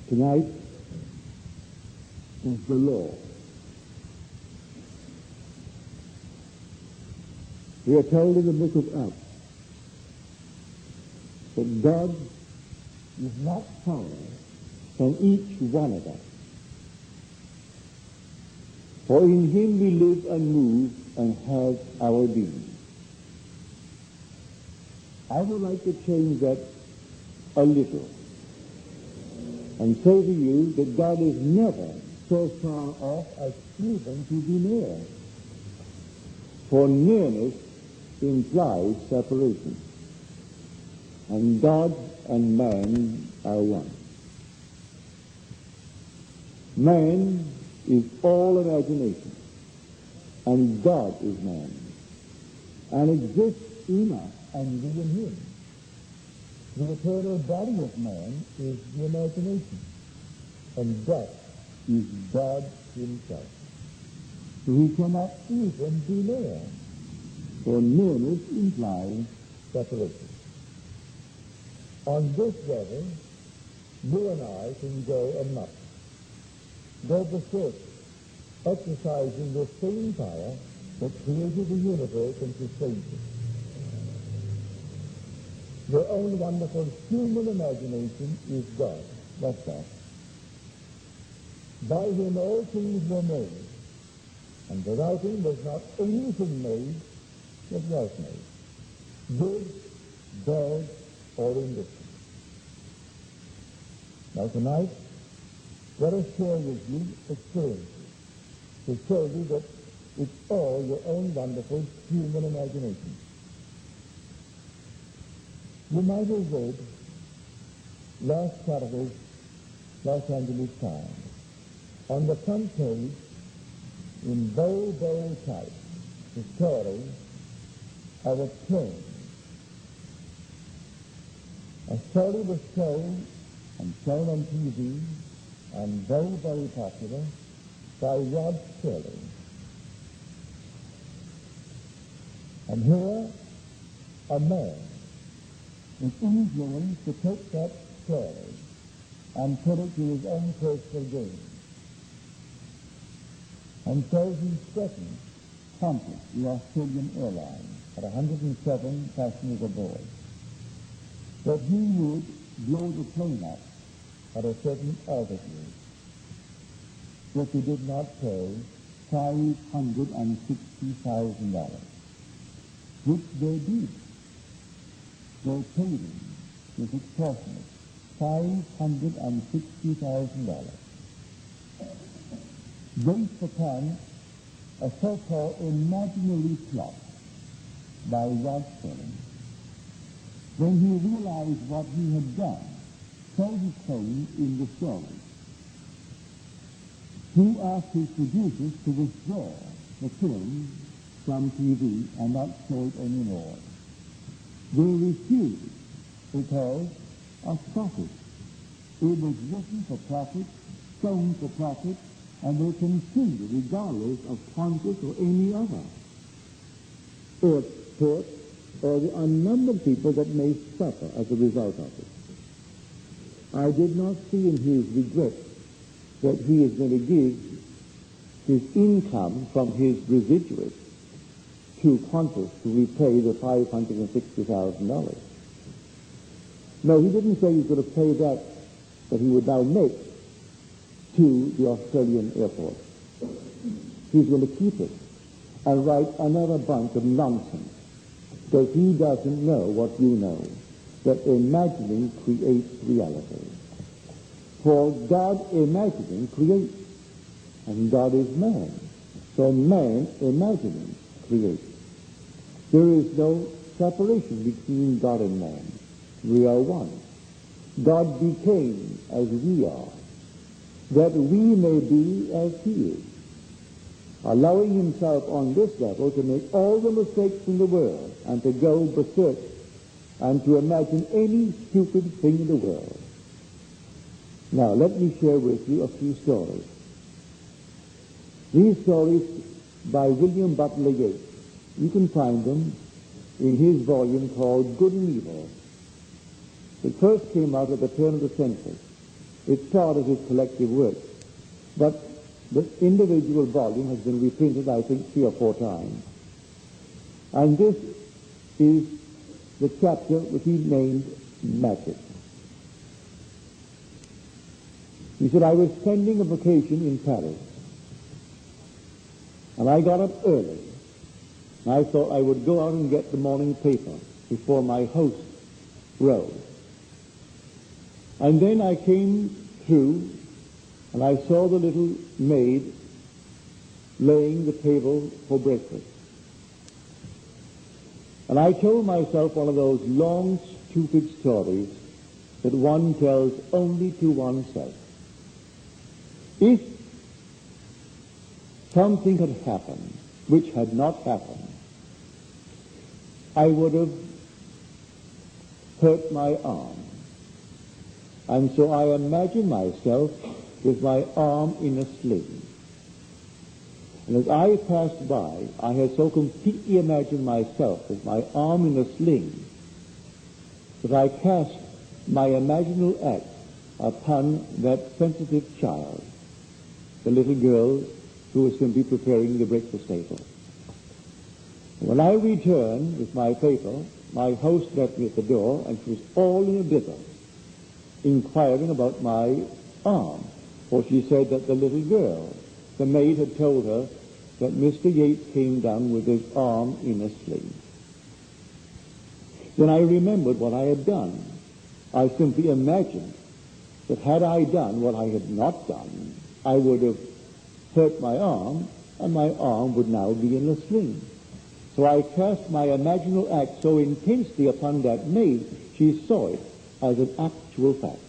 Tonight is the law. We are told in the book of Acts that God is not far from each one of us. For in him we live and move and have our being. I would like to change that a little and say to you that God is never so far off as even to be near. For nearness implies separation. And God and man are one. Man is all imagination, and God is man, and exists in us and we in him. The eternal body of man is the imagination, and that is God himself. So he cannot even be near, for nearness implies separation. On this level, you and I can go amok, go berserk, exercising the same power that created the universe and sustains it. Your own wonderful human imagination is God. That's that. By him all things were made, and without him was not anything made that was made, good, bad, or indifferent. Now tonight, let us share with you experiences to show you that it's all your own wonderful human imagination. You might have read last Saturday's Los Angeles Times on the front page in bold type the story of a train. A story was told and shown on TV and very popular by Rod Shirley. And here, a man is influenced to take that story and put it to his own personal gain. And so he threatened Qantas, the Australian airline, at 107 passengers aboard, that he would blow the plane up at a certain altitude if he did not pay $560,000, which they did. They paid him this extortionate $560,000 based upon a so-called imaginary plot by Rod Shirley. When he realized what he had done, so he claimed in the story, he asked his producers to withdraw the film from TV and not show it anymore. They refused because of profit. It was written for profit, shown for profit, and they continued regardless of Qantas or any other airport or the unnumbered people that may suffer as a result of it. I did not see in his regret that he is going to give his income from his residuals to Qantas to repay the $560,000. No, he didn't say he was going to pay that he would now make to the Australian airport. He's going to keep it and write another bunch of nonsense because he doesn't know what you know, that imagining creates reality. For God imagining creates, and God is man. So man imagining creates. There is no separation between God and man. We are one. God became as we are, that we may be as he is, allowing himself on this level to make all the mistakes in the world and to go berserk and to imagine any stupid thing in the world. Now, let me share with you a few stories. These stories by William Butler Yeats. You can find them in his volume called Good and Evil. It first came out at the turn of the century. It's part of his collective work. But the individual volume has been reprinted, I think, 3 or 4 times. And this is the chapter which he named Magic. He said, I was spending a vacation in Paris, and I got up early, and I thought I would go out and get the morning paper before my host rose. And then I came through, and I saw the little maid laying the table for breakfast. And I told myself one of those long, stupid stories that one tells only to oneself. If something had happened which had not happened, I would have hurt my arm. And so I imagined myself with my arm in a sling. And as I passed by, I had so completely imagined myself with my arm in a sling that I cast my imaginal act upon that sensitive child, the little girl who was simply preparing the breakfast table. When I returned with my paper, my host met me at the door, and she was all in a blither, inquiring about my arm. For she said that the little girl, the maid, had told her that Mr. Yates came down with his arm in a sling. Then I remembered what I had done. I simply imagined that had I done what I had not done, I would have hurt my arm, and my arm would now be in a sling. So I cast my imaginal act so intensely upon that maid, she saw it as an actual fact.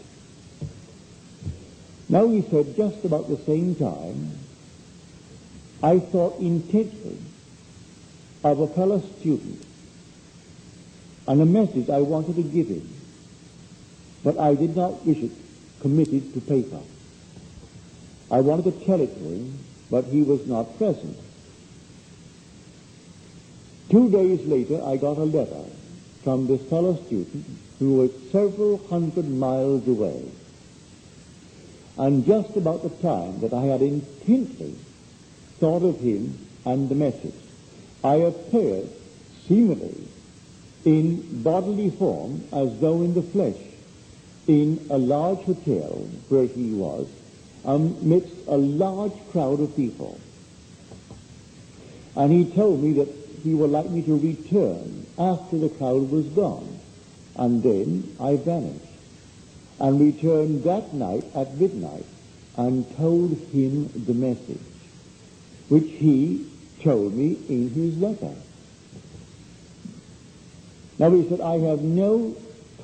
Now, he said, just about the same time, I thought intently of a fellow student and a message I wanted to give him, but I did not wish it committed to paper. I wanted to tell it to him, but he was not present. 2 days later, I got a letter from this fellow student who was several hundred miles away. And just about the time that I had intently thought of him and the message, I appeared seemingly in bodily form, as though in the flesh, in a large hotel where he was, amidst a large crowd of people. And he told me that he would like me to return after the crowd was gone. And then I vanished and returned that night at midnight and told him the message, which he told me in his letter. Now, he said, I have no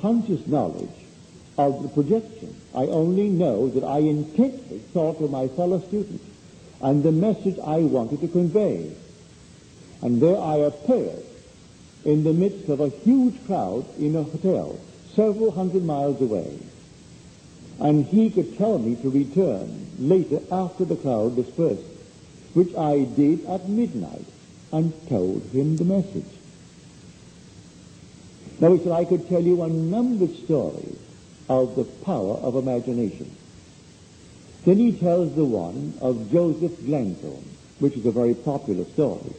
conscious knowledge of the projection. I only know that I intently thought of my fellow students and the message I wanted to convey. And there I appeared in the midst of a huge crowd in a hotel several hundred miles away. And he could tell me to return later after the crowd dispersed, which I did at midnight and told him the message. Now, he said, I could tell you a number of stories of the power of imagination. Then he tells the one of Joseph Glanthorne, which is a very popular story,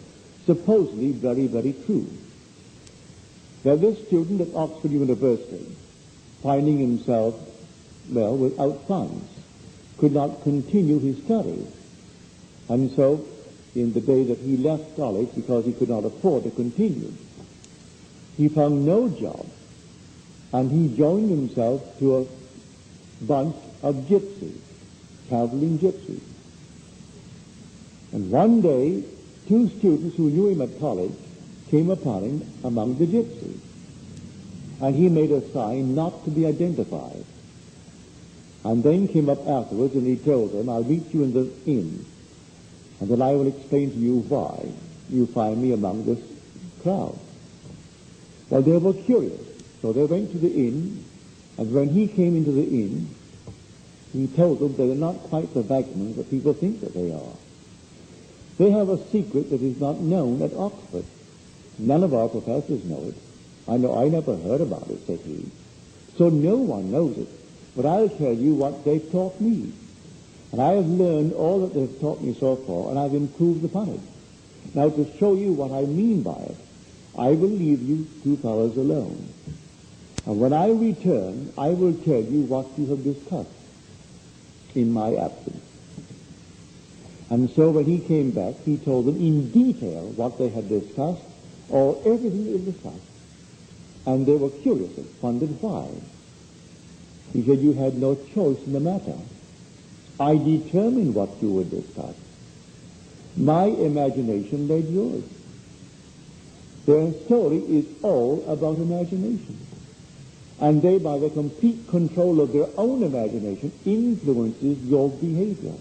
supposedly very, very true. Now, this student at Oxford University, finding himself, well, without funds, could not continue his studies. And so, in the day that he left college, because he could not afford to continue, he found no job, and he joined himself to a bunch of gypsies, traveling gypsies. And one day, 2 students who knew him at college came upon him among the gypsies, and he made a sign not to be identified. And then came up afterwards, and he told them, I'll meet you in the inn, and then I will explain to you why you find me among this crowd. Well, they were curious, so they went to the inn, and when he came into the inn, he told them they are not quite the vagabonds that people think that they are. They have a secret that is not known at Oxford. None of our professors know it. I never heard about it, said he. So no one knows it. but I'll tell you what they've taught me. And I have learned all that they've taught me so far, and I've improved upon it. Now, to show you what I mean by it, I will leave you 2 fellows alone. And when I return, I will tell you what you have discussed in my absence. And so when he came back, he told them in detail what they had discussed, or everything they discussed. And they were curious and wondered why. He said, you had no choice in the matter. I determined what you would discuss. My imagination led yours. Their story is all about imagination. And they, by the complete control of their own imagination, influences your behavior.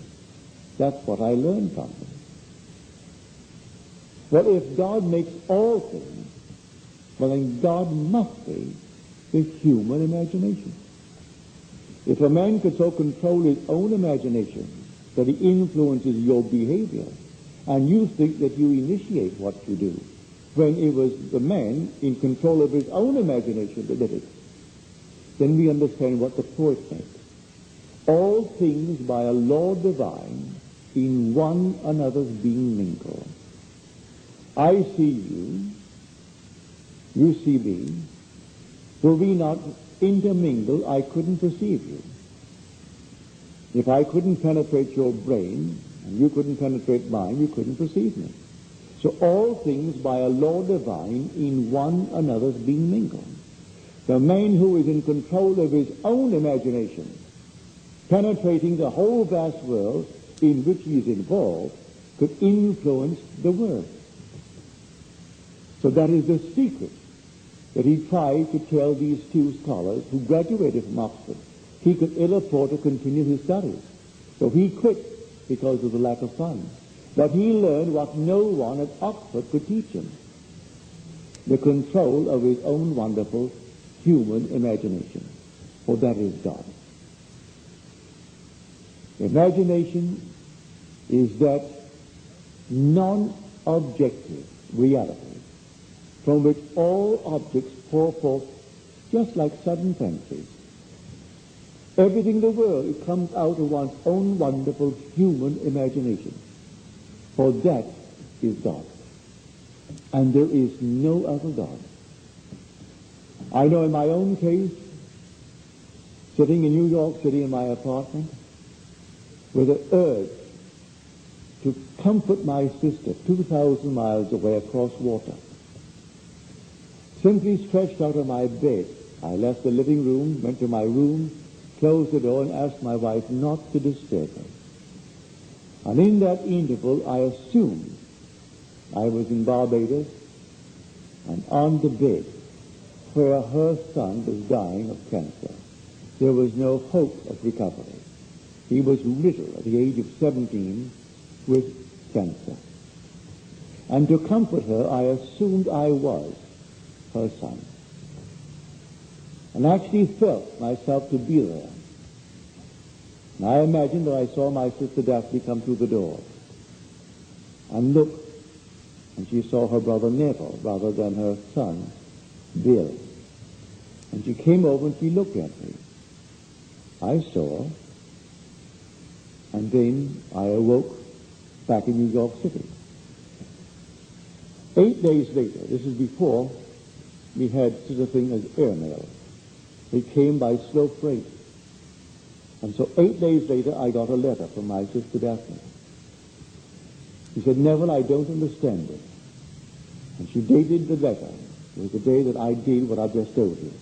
That's what I learned from them. Well, if God makes all things, well, then God must be the human imagination. If a man could so control his own imagination that he influences your behavior, and you think that you initiate what you do, when it was the man in control of his own imagination that did it, then we understand what the poet said. All things by a law divine, in one another's being mingled. I see you, you see me. Were we not intermingled, I couldn't perceive you. If I couldn't penetrate your brain, and you couldn't penetrate mine, you couldn't perceive me. So all things by a law divine, in one another's being mingled. The man who is in control of his own imagination, penetrating the whole vast world in which he is involved, could influence the world. So that is the secret that he tried to tell these 2 scholars who graduated from Oxford. He could ill afford to continue his studies. So he quit because of the lack of funds. But he learned what no one at Oxford could teach him: the control of his own wonderful human imagination. For that is God. Imagination is that non-objective reality from which all objects pour forth just like sudden fancies. Everything in the world, it comes out of one's own wonderful human imagination. For that is God. And there is no other God. I know in my own case, sitting in New York City in my apartment, with an urge to comfort my sister 2,000 miles away across water. Simply stretched out of my bed, I left the living room, went to my room, closed the door, and asked my wife not to disturb her. And in that interval, I assumed I was in Barbados and on the bed where her son was dying of cancer. There was no hope of recovery. He was riddled at the age of 17 with cancer. And to comfort her, I assumed I was her son. And actually felt myself to be there. And I imagined that I saw my sister Daphne come through the door and look, and she saw her brother Neville rather than her son Bill. And she came over and she looked at me. I saw her, and then I awoke back in New York City. 8 days later, this is before we had such a thing as airmail. It came by slow freight. And so 8 days later, I got a letter from my sister Daphne. She said, Neville, I don't understand it. And she dated the letter. It was the day that I did what I've just told you.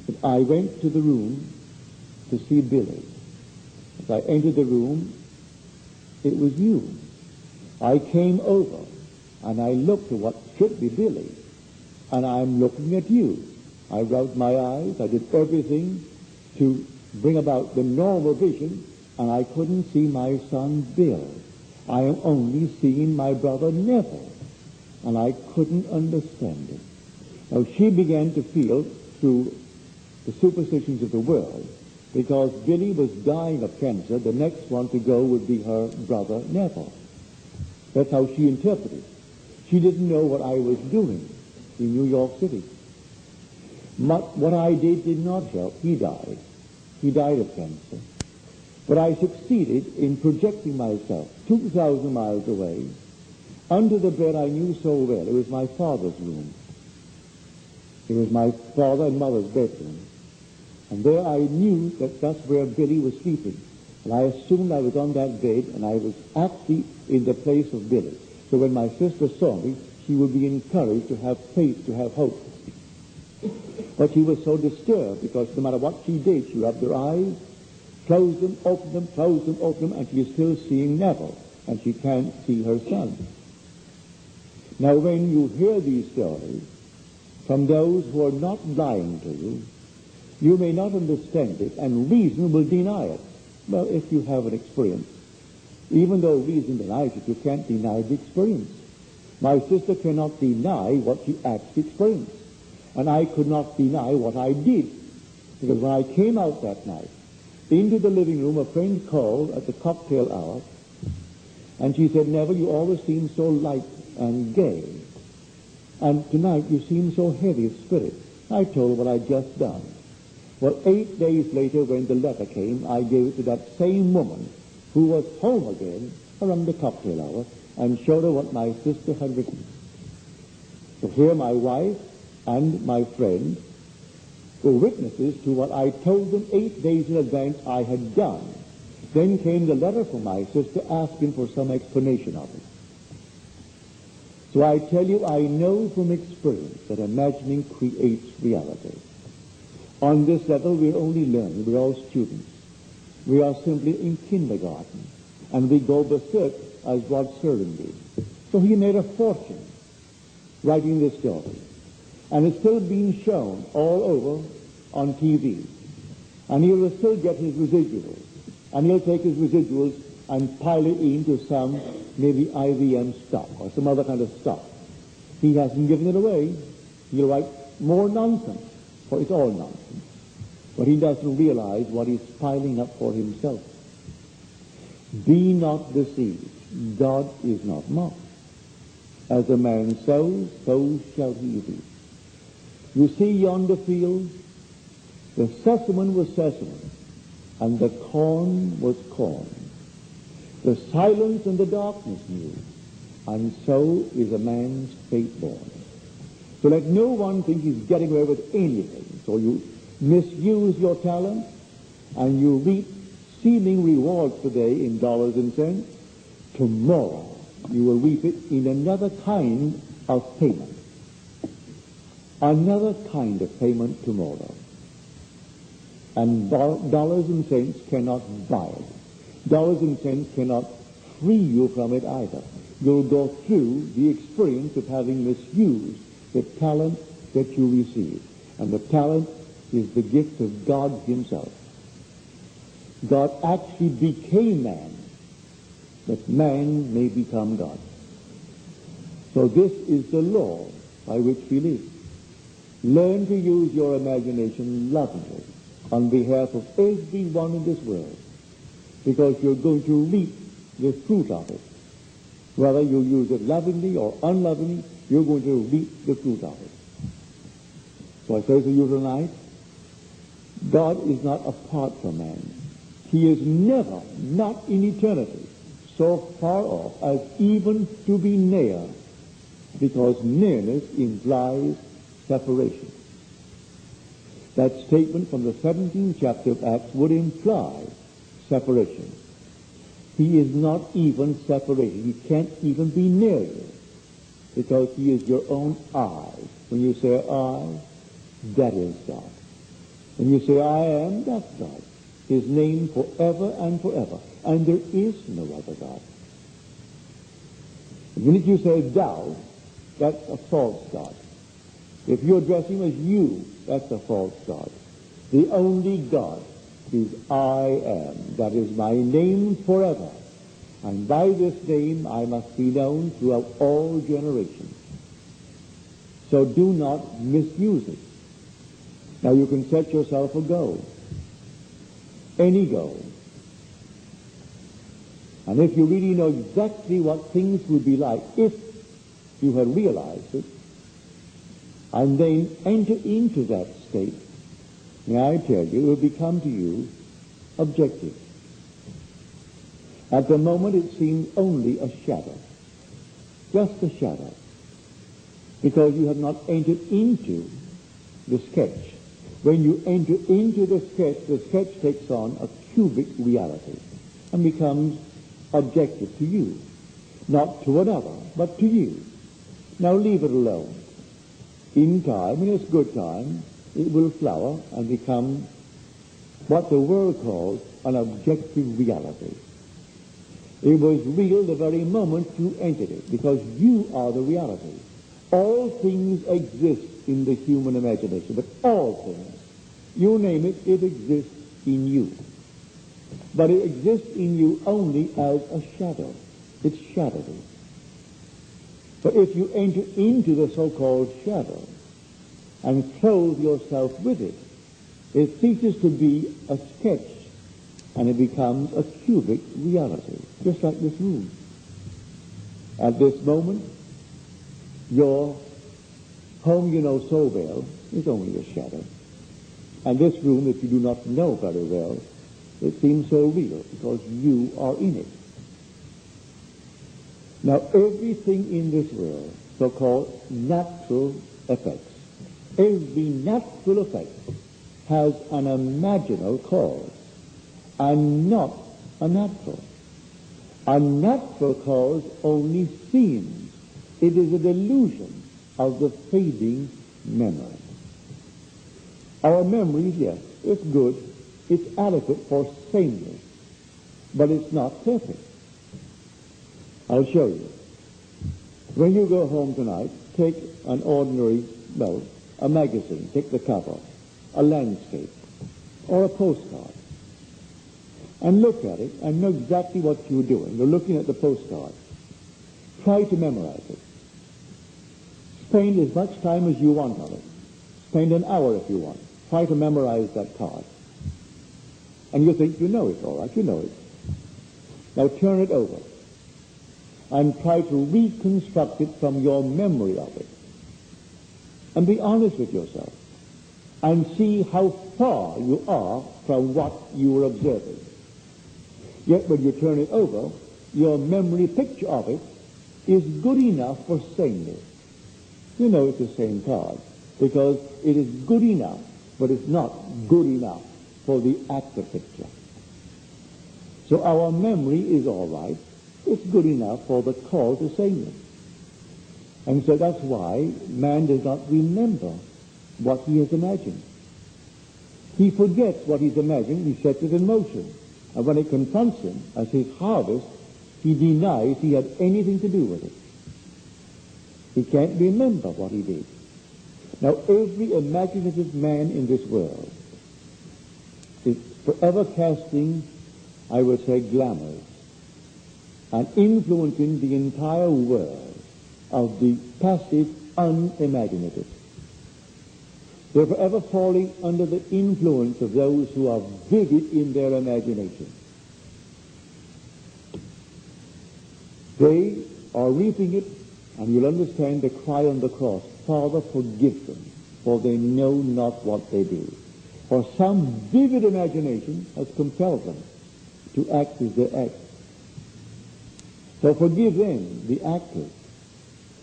But I went to the room to see Billy. As I entered the room, it was you. I came over, and I looked at what should be Billy, and I'm looking at you. I rubbed my eyes. I did everything to bring about the normal vision, and I couldn't see my son Bill. I am only seeing my brother Neville, and I couldn't understand it. Now, she began to feel through the superstitions of the world, because Billy was dying of cancer, the next one to go would be her brother Neville. That's how she interpreted. She didn't know what I was doing in New York City. What I did not help. He died. He died of cancer. But I succeeded in projecting myself 2,000 miles away under the bed I knew so well. It was my father's room. It was my father and mother's bedroom. And there I knew that that's where Billy was sleeping. And I assumed I was on that bed, and I was actually in the place of Billy. So when my sister saw me, she would be encouraged to have faith, to have hope. But she was so disturbed because no matter what she did, she rubbed her eyes, closed them, opened them, closed them, opened them, and she is still seeing Neville, and she can't see her son. Now, when you hear these stories from those who are not lying to you, you may not understand it, and reason will deny it. Well, if you have an experience, even though reason denies it, you can't deny the experience. My sister cannot deny what she actually experienced, and I could not deny what I did, because when I came out that night into the living room, a friend called at the cocktail hour, and she said, "Neville, you always seem so light and gay, and tonight you seem so heavy of spirit." I told her what I'd just done. Well, 8 days later, when the letter came, I gave it to that same woman who was home again around the cocktail hour and showed her what my sister had written. So here my wife and my friend were witnesses to what I told them 8 days in advance I had done. Then came the letter from my sister asking for some explanation of it. So I tell you, I know from experience that imagining creates reality. On this level, we're only learning. We're all students. We are simply in kindergarten, and we go berserk as Rod Serling did. So he made a fortune writing this story, and it's still being shown all over on TV. And he will still get his residuals, and he'll take his residuals and pile it into some maybe IVM stock or some other kind of stock. He hasn't given it away. He'll write more nonsense, for it's all nonsense. But he doesn't realize what he's piling up for himself. Be not deceived. God is not mocked. As a man sows, so shall he reap. You see yonder field? The sesamum was sesamum, and the corn was corn. The silence and the darkness knew, and so is a man's fate born. So let no one think he's getting away with anything. So you misuse your talent, and you reap seeming rewards today in dollars and cents. Tomorrow you will reap it in another kind of payment. Another kind of payment tomorrow. And dollars and cents cannot buy it. Dollars and cents cannot free you from it either. You'll go through the experience of having misused the talent that you receive. And the talent is the gift of God himself. God actually became man, that man may become God. So this is the law by which we live. Learn to use your imagination lovingly on behalf of everyone in this world, because you're going to reap the fruit of it. Whether you use it lovingly or unlovingly, you're going to reap the fruit of it. So I say to you tonight, God is not apart from man. He is never, not in eternity, so far off as even to be near, because nearness implies separation. That statement from the 17th chapter of Acts would imply separation. He is not even separated. He can't even be near you, because he is your own I. When you say I, that is God. When you say I am, that's God. His name forever and forever. And there is no other God. The minute you say thou, that's a false God. If you address him as you, that's a false God. The only God is I am. That is my name forever. And by this name I must be known throughout all generations. So do not misuse it. Now you can set yourself a goal. Any goal. And if you really know exactly what things would be like if you had realized it, and then enter into that state, may I tell you, it will become to you objective. At the moment it seems only a shadow, just a shadow, because you have not entered into the sketch. When you enter into the sketch takes on a cubic reality and becomes objective to you, not to another, but to you. Now leave it alone. In time, in its good time, it will flower and become what the world calls an objective reality. It was real the very moment you entered it, because you are the reality. All things exist in the human imagination, but all things, you name it, it exists in you. But it exists in you only as a shadow. It's shadowy. But if you enter into the so-called shadow and clothe yourself with it, it ceases to be a sketch and it becomes a cubic reality, just like this room. At this moment, your home you know so well is only a shadow. And this room that you do not know very well, it seems so real because you are in it. Now, everything in this world, so-called natural effects, every natural effect has an imaginal cause and not a natural. A natural cause only seems. It is a delusion of the fading memory. Our memories, yes, it's good, it's adequate for sameness, but it's not perfect. I'll show you. When you go home tonight, take an ordinary, a magazine, take the cover, a landscape, or a postcard, and look at it and know exactly what you're doing. You're looking at the postcard. Try to memorize it. Spend as much time as you want on it. Spend an hour if you want. Try to memorize that card. And you think you know it all right. You know it. Now turn it over and try to reconstruct it from your memory of it. And be honest with yourself and see how far you are from what you were observing. Yet when you turn it over, your memory picture of it is good enough for sameness. You know it's the same card because it is good enough, but it's not good enough for the actor picture. So our memory is all right. It's good enough for the call to sameness. And so that's why man does not remember what he has imagined. He forgets what he's imagined, he sets it in motion. And when it confronts him as his harvest, he denies he had anything to do with it. He can't remember what he did. Now, every imaginative man in this world is forever casting, I would say, glamours and influencing the entire world of the passive, unimaginative. They're forever falling under the influence of those who are vivid in their imagination. They are reaping it, and you'll understand the cry on the cross, Father, forgive them, for they know not what they do. For some vivid imagination has compelled them to act as they act. So forgive them, the actors.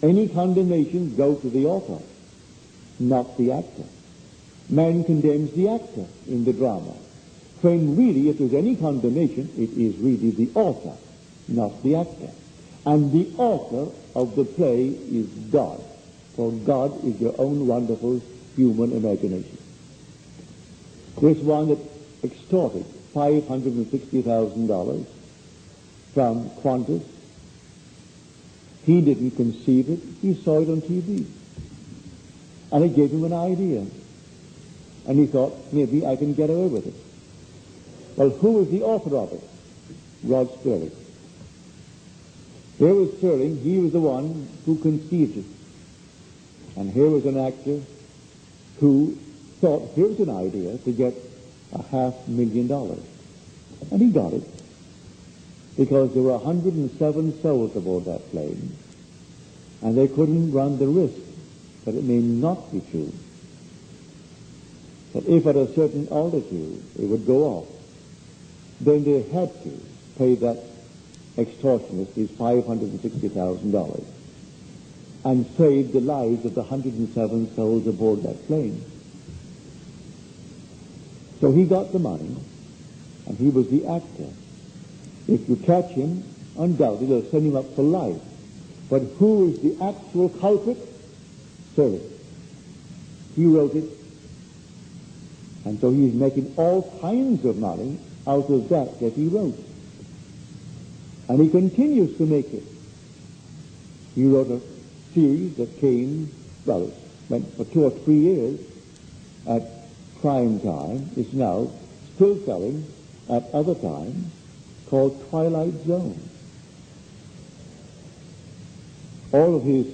Any condemnation go to the author, not the actor. Man condemns the actor in the drama. When really, if there's any condemnation, it is really the author, not the actor. And the author of the play is God. For God is your own wonderful human imagination. This one that extorted $560,000 from Qantas, he didn't conceive it, he saw it on TV. And it gave him an idea. And he thought, maybe I can get away with it. Well, who was the author of it? Rod Sterling. Here was Sterling, he was the one who conceived it. And here was an actor who thought, here's an idea to get $500,000. And he got it. Because there were 107 souls aboard that plane. And they couldn't run the risk that it may not be true. that if at a certain altitude it would go off, then they had to pay that extortionist these $560,000 and save the lives of the 107 souls aboard that plane. So he got the money, and he was the actor. If you catch him, undoubtedly they'll send him up for life. But who is the actual culprit? Sir, he wrote it, and so he's making all kinds of money out of that he wrote. And he continues to make it. He wrote a series that came, well, it went for 2 or 3 years at prime time. It's now still selling at other times, called Twilight Zone. All of his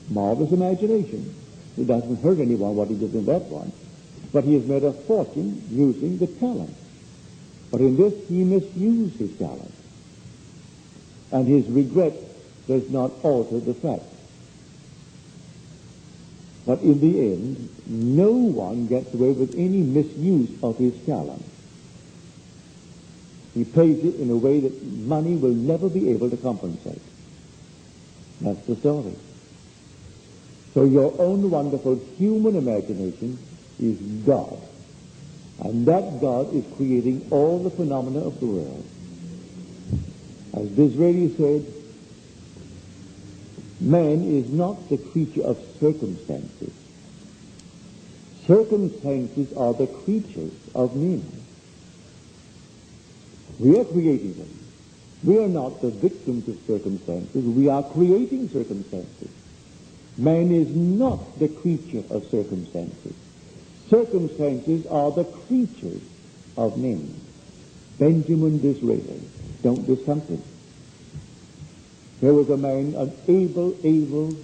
marvelous imagination. It doesn't hurt anyone what he did in that one. But he has made a fortune using the talent. But in this, he misused his talent. And his regret does not alter the fact. But in the end, no one gets away with any misuse of his talent. He pays it in a way that money will never be able to compensate. That's the story. So your own wonderful human imagination is God. And that God is creating all the phenomena of the world. As Disraeli said, man is not the creature of circumstances. Circumstances are the creatures of men. We are creating them. We are not the victims of circumstances. We are creating circumstances. Man is not the creature of circumstances. Circumstances are the creatures of men. Benjamin Disraeli. Don't discount him. There was a man, an able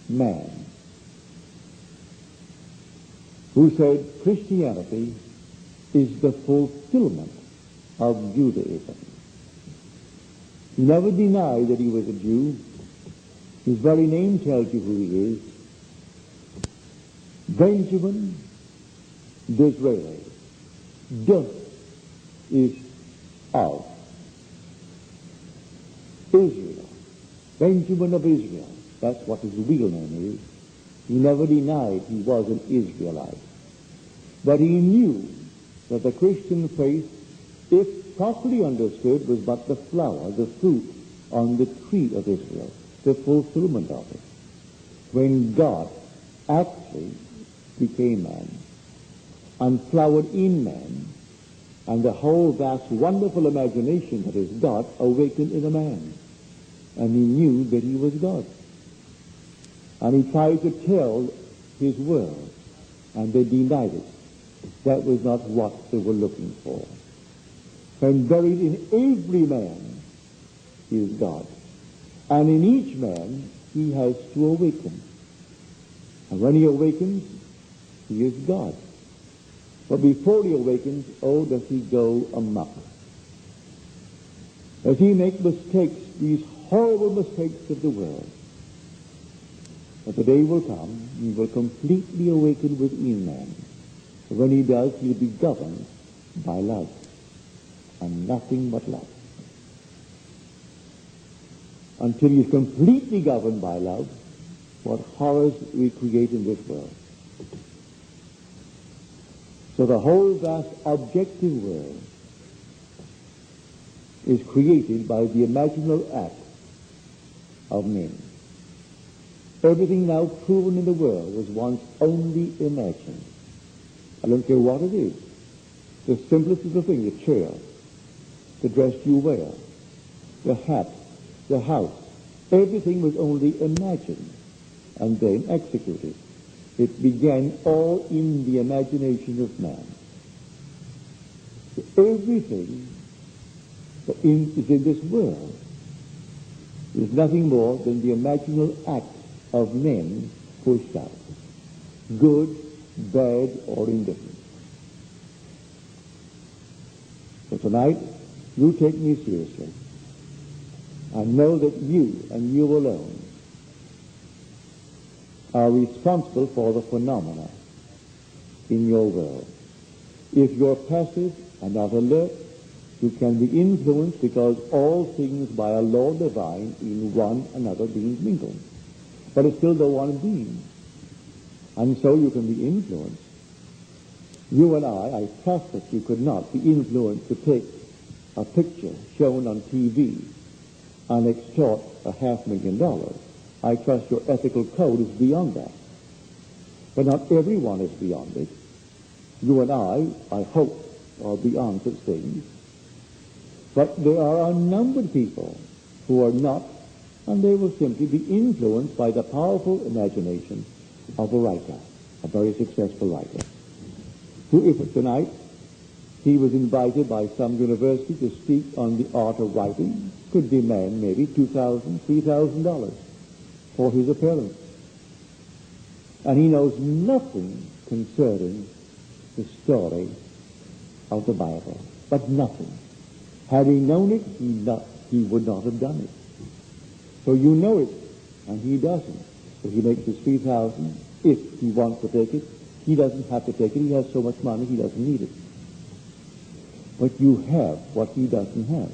man, who said Christianity is the fulfillment of Judaism. He never denied that he was a Jew. His very name tells you who he is. Benjamin Disraeli. Just is of Israel. Benjamin of Israel. That's what his real name is. He never denied he was an Israelite. But he knew that the Christian faith, if properly understood, was but the flower, the fruit on the tree of Israel, the fulfillment of it. When God actually became man and flowered in man, and the whole vast wonderful imagination that is God awakened in a man. And he knew that he was God. And he tried to tell his world, and they denied it. That was not what they were looking for. And buried in every man is God. And in each man, he has to awaken. And when he awakens, he is God. But before he awakens, oh, does he go amok. Does he make mistakes, these horrible mistakes of the world. But the day will come, he will completely awaken within man. But when he does, he'll be governed by love, and nothing but love. Until he's completely governed by love, what horrors we create in this world. So the whole vast objective world is created by the imaginal act of men. Everything now proven in the world was once only imagined. I don't care what it is. The simplest of the thing, the chair, the dress you wear, the hat, the house, everything was only imagined and then executed. It began all in the imagination of man. So everything that is in this world is nothing more than the imaginal act of men pushed out, good, bad, or indifferent. So tonight, you take me seriously and know that you and you alone are responsible for the phenomena in your world. If you're passive and not alert, you can be influenced because all things by a law divine in one another being mingled. But it's still the one being. And so you can be influenced. You and I trust that you could not be influenced to take a picture shown on TV and extort $500,000. I trust your ethical code is beyond that. But not everyone is beyond it. You and I hope, are beyond such things. But there are a number of people who are not, and they will simply be influenced by the powerful imagination of a writer, a very successful writer, who, if tonight he was invited by some university to speak on the art of writing, could demand maybe $2,000, $3,000 for his appearance. And he knows nothing concerning the story of the Bible, but nothing. Had he known it, he would not have done it. So you know it, and he doesn't. So he makes his $3,000. If he wants to take it, he doesn't have to take it. He has so much money, he doesn't need it. But you have what he doesn't have.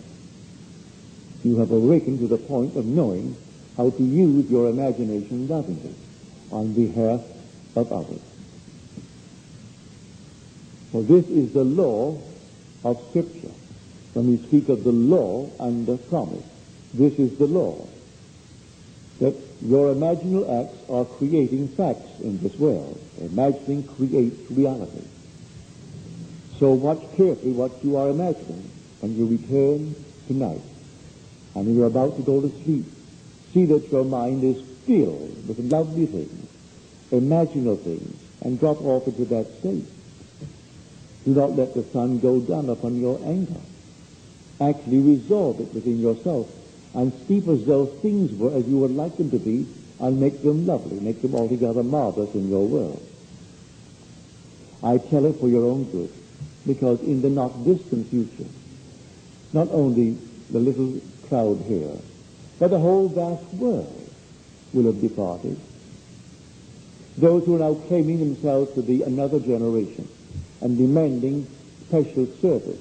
You have awakened to the point of knowing how to use your imagination lovingly on behalf of others. For this is the law of Scripture. When we speak of the law and the promise, this is the law, that your imaginal acts are creating facts in this world. Imagining creates reality. So watch carefully what you are imagining when you return tonight and when you're about to go to sleep. See that your mind is filled with lovely things, imaginal things, and drop off into that state. Do not let the sun go down upon your anger. Actually resolve it within yourself and speak as though things were as you would like them to be, and make them lovely, make them altogether marvelous in your world. I tell it for your own good, because in the not distant future, not only the little crowd here, but the whole vast world will have departed. Those who are now claiming themselves to be another generation and demanding special service,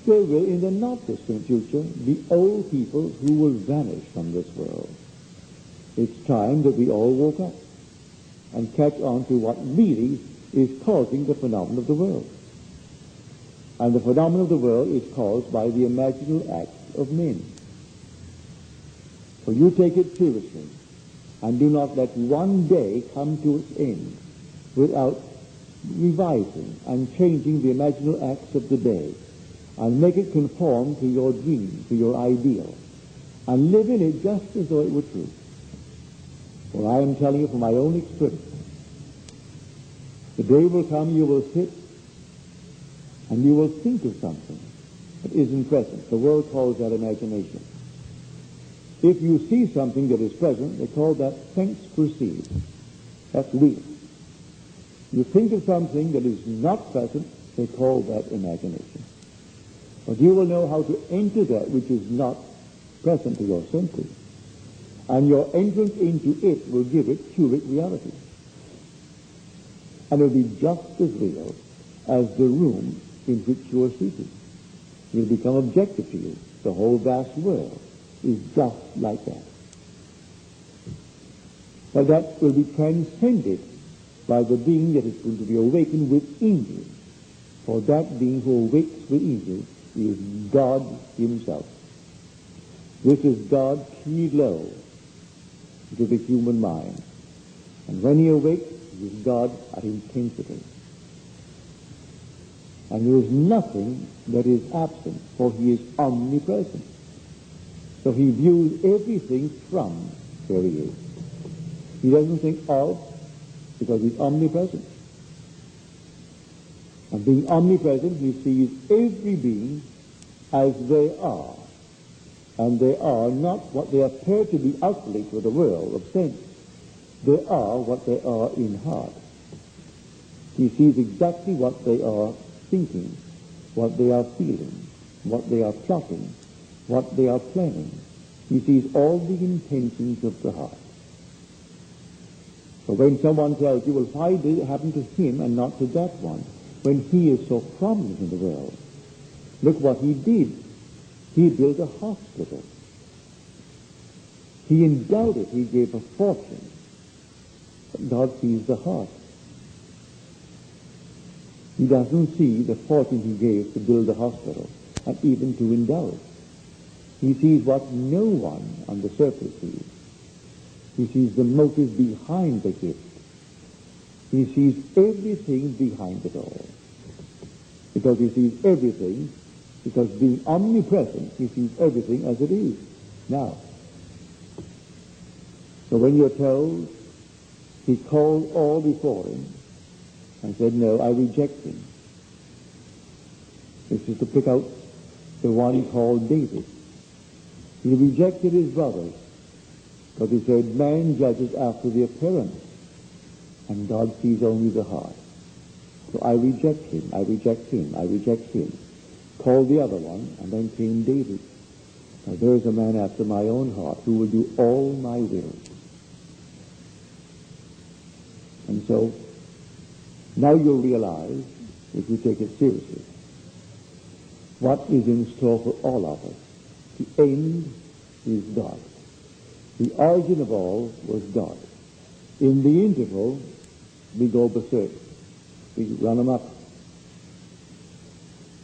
there will, in the not distant future, be old people who will vanish from this world. It's time that we all woke up and catch on to what really is causing the phenomenon of the world. And the phenomenon of the world is caused by the imaginal acts of men. So you take it seriously, and do not let one day come to its end without revising and changing the imaginal acts of the day, and make it conform to your dream, to your ideal, and live in it just as though it were true. For I am telling you from my own experience, the day will come you will sit and you will think of something that isn't present. The world calls that imagination. If you see something that is present, they call that sense perceived. That's real. You think of something that is not present, they call that imagination. But you will know how to enter that which is not present to your senses. And your entrance into it will give it pure reality. And it will be just as real as the room in which you are seated. It will become objective to you. The whole vast world is just like that. But that will be transcended by the being that is going to be awakened within you. For that being who awakes within you is God himself. This is God keyed low into the human mind. And when he awakes, he is God at intensity. And there is nothing that is absent, for he is omnipresent. So he views everything from where he is. He doesn't think of, because he's omnipresent. And being omnipresent, he sees every being as they are. And they are not what they appear to be outwardly to the world of sense. They are what they are in heart. He sees exactly what they are thinking, what they are feeling, what they are plotting, what they are planning. He sees all the intentions of the heart. So when someone tells you, well, why did it happen to him and not to that one, when he is so prominent in the world? Look what he did. He built a hospital. He endowed it. He gave a fortune. But God sees the heart. He doesn't see the fortune he gave to build the hospital and even to endow it. He sees what no one on the surface sees. He sees the motive behind the gift. He sees everything behind it all. Because he sees everything, because being omnipresent, he sees everything as it is now. So when you're told, he called all before him and said, no, I reject him. This is to pick out the one called David. He rejected his brothers, because he said, man judges after the appearance, and God sees only the heart. So I reject him, I reject him, I reject him. Called the other one, and then came David. Now there is a man after my own heart who will do all my will. And so, now you'll realize, if you take it seriously, what is in store for all of us. The end is God. The origin of all was God. In the interval, we go berserk. We run amok.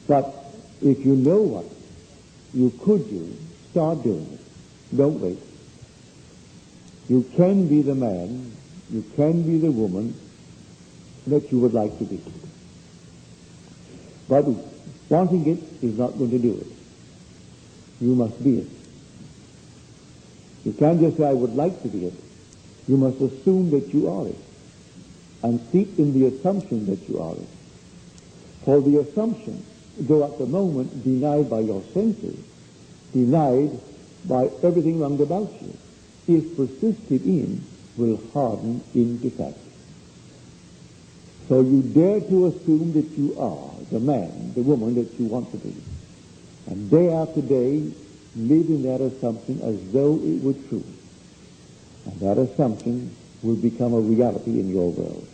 But if you know what you could do, start doing it. Don't wait. You can be the man, you can be the woman that you would like to be. But wanting it is not going to do it. You must be it. You can't just say, I would like to be it. You must assume that you are it, and seek in the assumption that you are it. For the assumption, though at the moment denied by your senses, denied by everything round about you, if persisted in, will harden into fact. So you dare to assume that you are the man, the woman that you want to be. And day after day, live in that assumption as though it were true. And that assumption will become a reality in your world.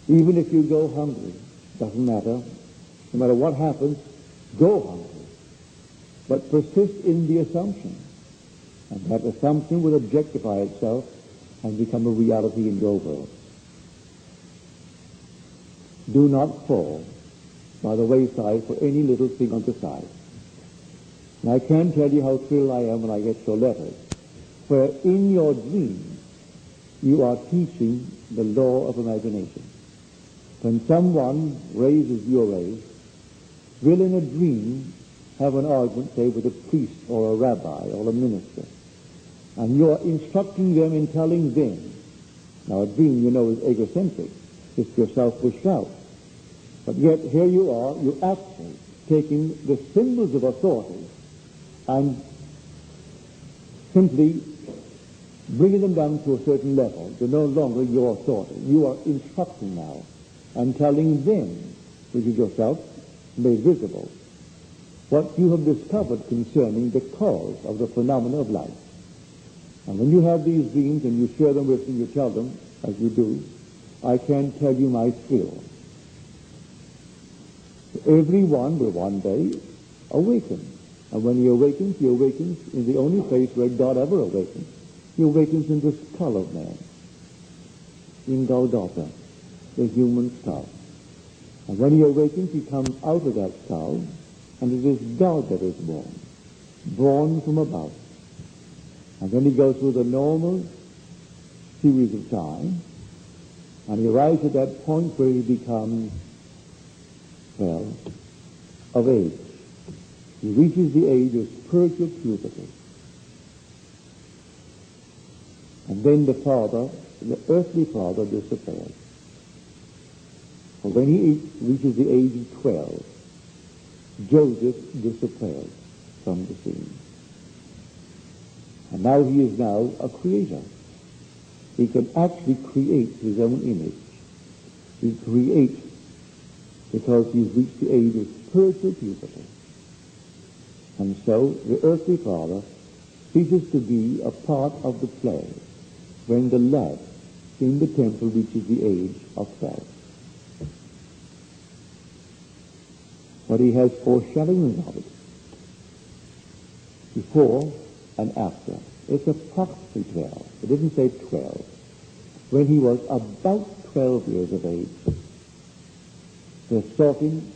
Even if you go hungry, doesn't matter. No matter what happens, go hungry. But persist in the assumption. And that assumption will objectify itself and become a reality in your world. Do not fall by the wayside for any little thing on the side. And I can't tell you how thrilled I am when I get your letters, where in your dreams you are teaching the law of imagination. When someone raises your age, will in a dream have an argument, say, with a priest or a rabbi or a minister, and you are instructing them and telling them. Now a dream, you know, is egocentric. It's yourself pushed out. But yet here you are, you're actually taking the symbols of authority and simply bringing them down to a certain level. They're no longer your authority. You are instructing now and telling them, which is yourself, made visible, what you have discovered concerning the cause of the phenomena of life. And when you have these dreams and you share them with them, you tell them, as you do, I can't tell you my thrill. Everyone will one day awaken. And when he awakens in the only place where God ever awakens. He awakens in the skull of man, in Golgotha, the human skull. And when he awakens, he comes out of that skull, and it is God that is born from above. And then he goes through the normal series of time, and he arrives at that point where he becomes, well, of age. He reaches the age of spiritual puberty. And then the father, the earthly father, disappears. And when he reaches the age of 12, Joseph disappears from the scene. And now he is now a creator. He can actually create his own image. He creates because he's reached the age of spiritual puberty. And so the earthly father ceases to be a part of the play when the lad in the temple reaches the age of 12. But he has foreshadowing of it, before and after. It's approximately 12. It didn't say 12. When he was about 12 years of age, they sought him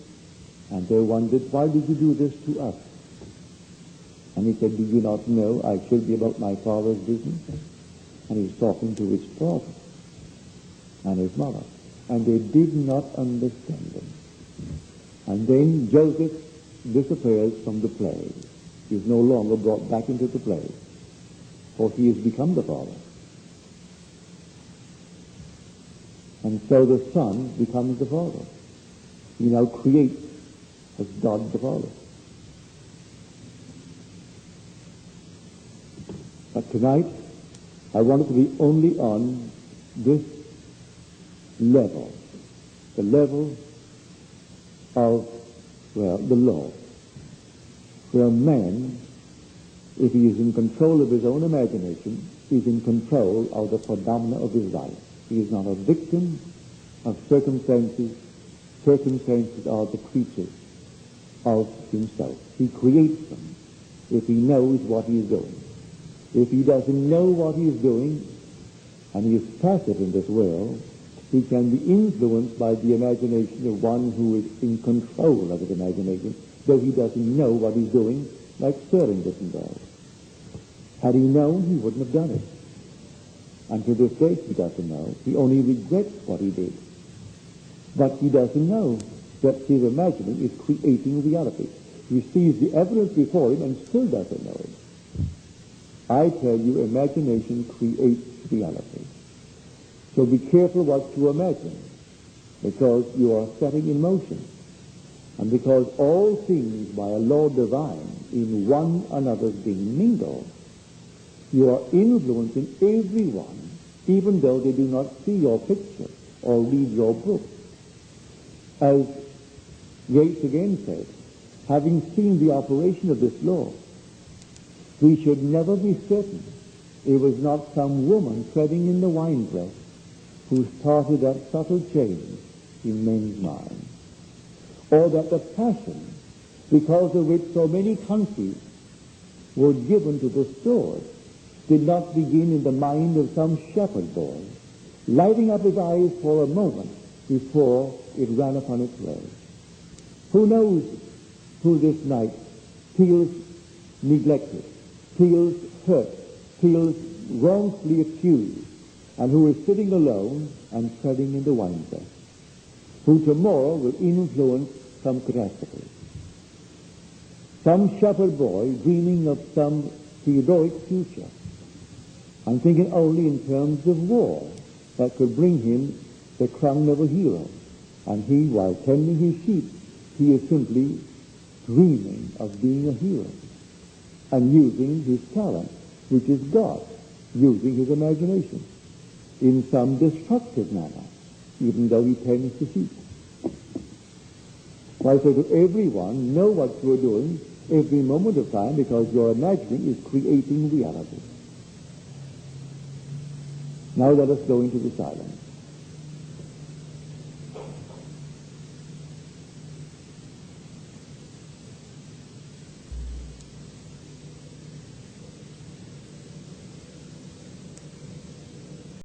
and they wondered, why did you do this to us? And he said, do you not know I should be about my father's business? And he's talking to his father and his mother. And they did not understand him. And then Joseph disappears from the play. He is no longer brought back into the play, for he has become the father. And so the son becomes the father. He now creates as God the Father. But tonight, I want it to be only on this level, the level of, the law, where man, if he is in control of his own imagination, is in control of the phenomena of his life. He is not a victim of circumstances. Circumstances are the creatures of himself. He creates them if he knows what he is doing. If he doesn't know what he is doing, and he is passive in this world, he can be influenced by the imagination of one who is in control of his imagination, though he doesn't know what he's doing, like Sterling didn't know. Had he known, he wouldn't have done it. And to this day, he doesn't know. He only regrets what he did. But he doesn't know that his imagining is creating reality. He sees the evidence before him and still doesn't know it. I tell you, imagination creates reality. So be careful what you imagine, because you are setting in motion. And because all things by a law divine in one another being mingled, you are influencing everyone, even though they do not see your picture or read your book. As Yates again said, having seen the operation of this law, we should never be certain it was not some woman treading in the winepress who started that subtle change in men's minds, or that the passion because of which so many countries were given to the sword did not begin in the mind of some shepherd boy, lighting up his eyes for a moment before it ran upon its way. Who knows who this night feels neglected, feels hurt, feels wrongfully accused, and who is sitting alone and treading in the winepress, who tomorrow will influence some catastrophe. Some shepherd boy dreaming of some heroic future and thinking only in terms of war that could bring him the crown of a hero. And he, while tending his sheep, he is simply dreaming of being a hero and using his talent, which is God, using his imagination in some destructive manner, even though he tends the sheep. So I say to everyone, know what you are doing every moment of time, because your imagining is creating reality. Now let us go into the silence.